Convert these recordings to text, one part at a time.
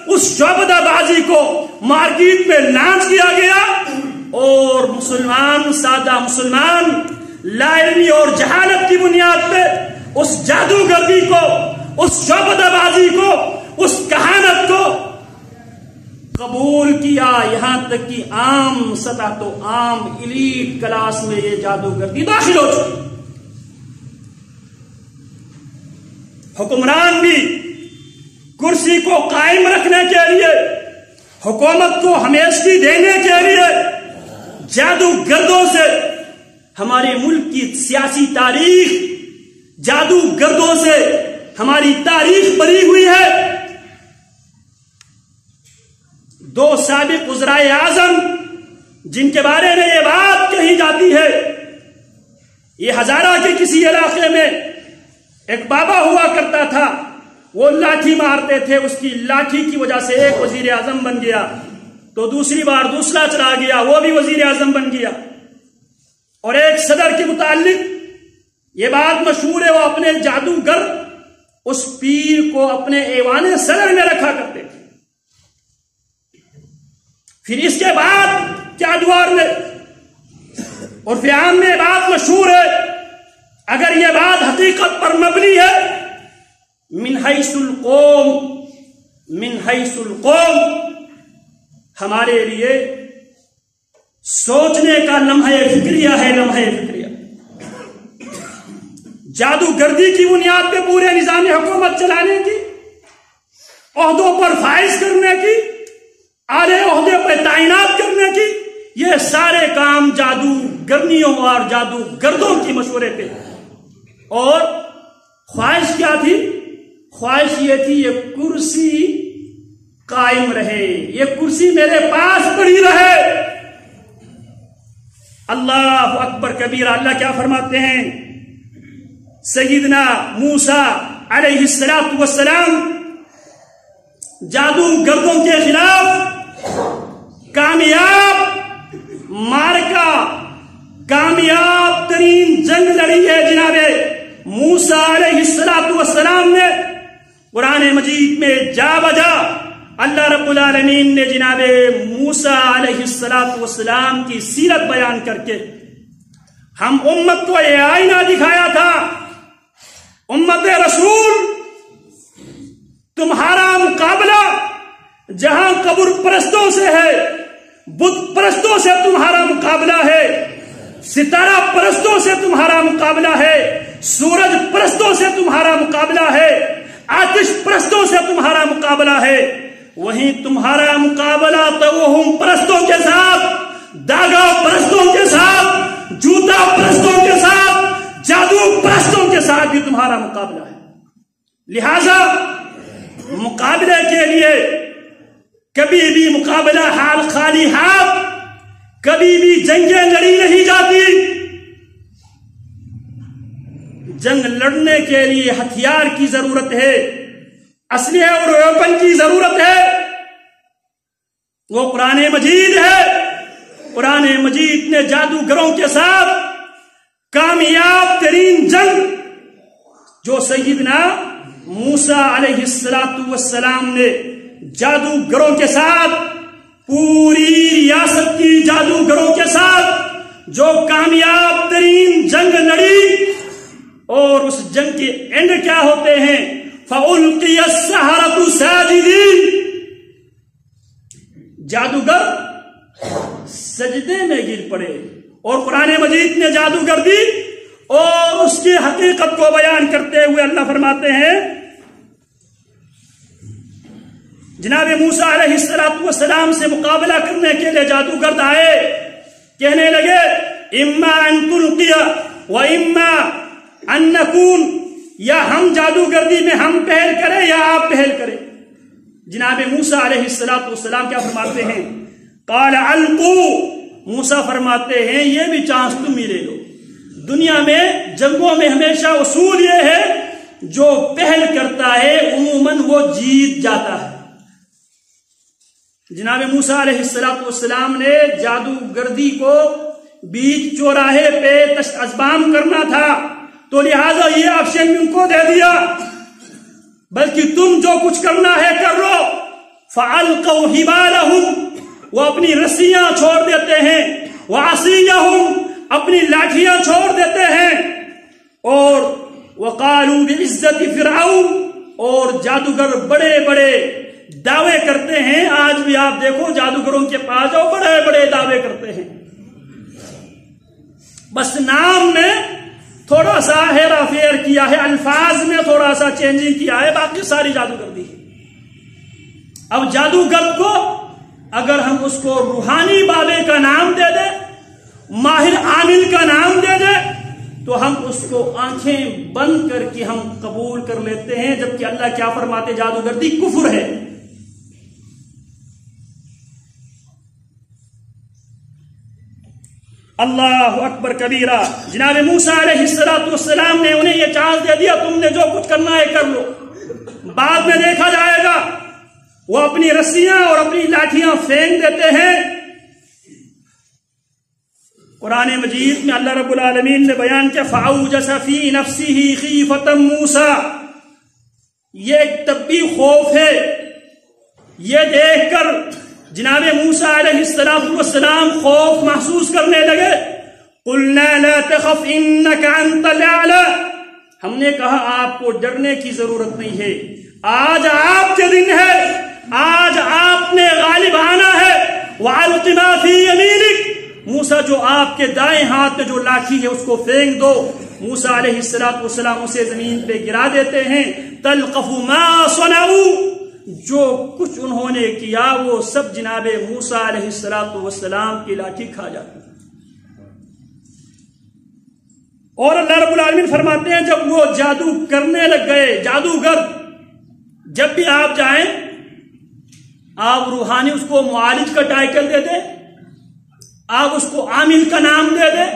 اس شعبدہ بازی کو مارکیٹ میں لانچ کیا گیا اور مسلمان سادہ مسلمان لا علمی اور جہالت کی بنیاد پہ اس جادوگردی کو، اس شعبدہ بازی کو، اس کہانت کو قبول کیا، یہاں تک کہ عام سطح تو عام ایلیٹ کلاس میں یہ جادوگردی داخل ہو چکی۔ حکمران بھی کرسی کو قائم رکھنے کے لیے، حکومت کو ہمیشگی دینے کے لیے جادوگردوں سے ہمارے ملک کی سیاسی تاریخ، جادوگردوں سے ہماری تاریخ بری ہوئی ہے۔ دو سابق وزرائے اعظم جن کے بارے میں یہ بات کہی جاتی ہے، یہ ہزارہ کے کسی علاقے میں ایک بابا ہوا کرتا تھا، وہ لاٹھی مارتے تھے، اس کی لاٹھی کی وجہ سے ایک وزیر اعظم بن گیا، تو دوسری بار دوسرا چلا گیا، وہ بھی وزیر اعظم بن گیا۔ اور ایک صدر کے متعلق یہ بات مشہور ہے، وہ اپنے جادوگر اس پیر کو اپنے ایوان صدر میں رکھا کرتے تھے۔ پھر اس کے بعد کیا دوار میں اور فیام میں بات مشہور ہے، اگر یہ بات حقیقت پر مبنی ہے، من حیث القوم ہمارے لیے سوچنے کا لمحہ فکریہ ہے، لمحہ فکریہ۔ جادوگردی کی بنیاد پہ پورے نظام حکومت چلانے کی، عہدوں پر فائز کرنے کی، اعلی عہدے پہ تعینات کرنے کی، یہ سارے کام جادوگرنیوں اور جادوگردوں کی مشورے پہ۔ اور خواہش کیا تھی؟ خواہش یہ تھی یہ کرسی قائم رہے، یہ کرسی میرے پاس پڑی رہے۔ اللہ اکبر کبیرہ۔ اللہ کیا فرماتے ہیں؟ سیدنا موسیٰ علیہ السلام جادوگردوں کے خلاف کامیاب مارکا، کامیاب ترین جنگ لڑی ہے جناب موسیٰ علیہ السلام نے۔ قرآن مجید میں جا بجا اللہ رب العالمین نے جناب موسیٰ علیہ السلام کی سیرت بیان کر کے ہم امت کو یہ آئینہ دکھایا تھا، امت رسول تمہارا مقابلہ جہاں قبر پرستوں سے ہے، بت پرستوں سے تمہارا مقابلہ ہے، ستارہ پرستوں سے تمہارا مقابلہ ہے، سورج پرستوں سے تمہارا مقابلہ ہے، آتش پرستوں سے تمہارا مقابلہ ہے، وہیں تمہارا مقابلہ توہم پرستوں کے ساتھ، داغا پرستوں کے ساتھ، جوتا پرستوں کے ساتھ، جادو پرستوں کے ساتھ بھی تمہارا مقابلہ ہے۔ لہذا مقابلے کے لیے کبھی بھی مقابلہ حال خالی ہاتھ، کبھی بھی جنگیں لڑی نہیں جاتی۔ جنگ لڑنے کے لیے ہتھیار کی ضرورت ہے، اسلحے اور ویپن کی ضرورت ہے، وہ قرآن مجید ہے۔ قرآن مجید نے جادوگروں کے ساتھ کامیاب ترین جنگ جو سیدنا موسیٰ علیہ السلام نے جادوگروں کے ساتھ، پوری ریاست کی جادوگروں کے ساتھ جو کامیاب ترین جنگ لڑی، اور اس جنگ کے اینڈ کیا ہوتے ہیں؟ فَأُلْقِيَ السَّحَرَةُ سَاجِدِينَ، جادوگر سجدے میں گر پڑے۔ اور قرآن مجید نے جادوگردی اور اس کی حقیقت کو بیان کرتے ہوئے اللہ فرماتے ہیں، جناب موسیٰ علیہ السلام سے مقابلہ کرنے کے لیے جادوگرد آئے، کہنے لگے اما ان تلقی و اما ان نکون، یا ہم جادوگردی میں ہم پہل کریں یا آپ پہل کریں۔ جناب موسیٰ علیہ السلام کیا فرماتے ہیں؟ قال القوا، موسیٰ فرماتے ہیں یہ بھی چانس تم ہی لے لو۔ دنیا میں جنگوں میں ہمیشہ اصول یہ ہے جو پہل کرتا ہے عموماً وہ جیت جاتا ہے۔ جناب موسیٰ علیہ السلام نے جادوگردی کو بیچ چوراہے پہ ازبام کرنا تھا، تو لہٰذا یہ آپشن ان کو دے دیا، بلکہ تم جو کچھ کرنا ہے کر لو۔ فَأَلْقَوْا حِبَالَهُمْ، وہ اپنی رسیاں چھوڑ دیتے ہیں، وَعَصِيَّهُمْ، اپنی لاٹھیاں چھوڑ دیتے ہیں، اور وَقَالُوا بِعِزَّةِ فِرْعَوْنَ، اور جادوگر بڑے بڑے دعوے کرتے ہیں. آج بھی آپ دیکھو جادوگروں کے پاس جاؤ، بڑے بڑے دعوے کرتے ہیں، بس نام نے تھوڑا سا ہیرا پھیر کیا ہے، الفاظ میں تھوڑا سا چینجنگ کیا ہے، باقی ساری جادوگردی ہے. اب جادوگر کو اگر ہم اس کو روحانی بابے کا نام دے دیں، ماہر عامل کا نام دے دیں، تو ہم اس کو آنکھیں بند کر کے ہم قبول کر لیتے ہیں، جبکہ اللہ کیا فرماتے؟ جادوگردی کفر ہے. اللہ اکبر کبیرہ. جناب موسیٰ علیہ السلام نے انہیں یہ چانس دے دیا، تم نے جو کچھ کرنا ہے کر لو، بعد میں دیکھا جائے گا. وہ اپنی رسیاں اور اپنی لاٹھیاں پھینک دیتے ہیں. قرآن مجید میں اللہ رب العالمین نے بیان کیا فَأَوْجَسَ فِي نَفْسِهِ خِيفَةً مُوسَىٰ، یہ ایک طبی خوف ہے. یہ دیکھ کر جناب موسیٰ علیہ السلام خوف محسوس کرنے لگے. قُلْنَا لَا تَخَفْ إِنَّكَ أَنْتَ الْأَعْلَىٰ، ہم نے کہا آپ کو ڈرنے کی ضرورت نہیں ہے، آج آپ کے دن ہے، آج آپ نے غالب آنا ہے. وَأَلْقِ مَا فِي يَمِينِكَ، موسیٰ جو آپ کے دائیں ہاتھ میں جو لاٹھی ہے اس کو پھینک دو. موسیٰ علیہ السلام اسے زمین پہ گرا دیتے ہیں. تلقف ما صنعوا، جو کچھ انہوں نے کیا وہ سب جناب موسیٰ علیہ السلام کی لاٹھی کھا جاتی. اور اللہ رب العالمین فرماتے ہیں جب وہ جادو کرنے لگ گئے، جادوگر جب بھی آپ جائیں آپ روحانی اس کو معالج کا ٹائٹل دے دیں، آپ اس کو عامل کا نام دے دیں،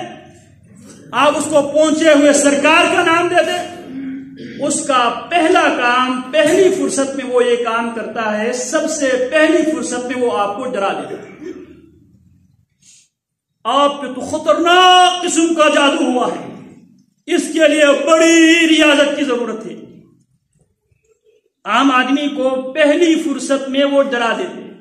آپ اس کو پہنچے ہوئے سرکار کا نام دے دیں، اس کا پہلا کام پہلی فرصت میں وہ یہ کام کرتا ہے، سب سے پہلی فرصت میں وہ آپ کو ڈرا دیتا ہے. آپ پہ تو خطرناک قسم کا جادو ہوا ہے، اس کے لیے بڑی ریاضت کی ضرورت ہے. عام آدمی کو پہلی فرصت میں وہ ڈرا دیتے ہیں.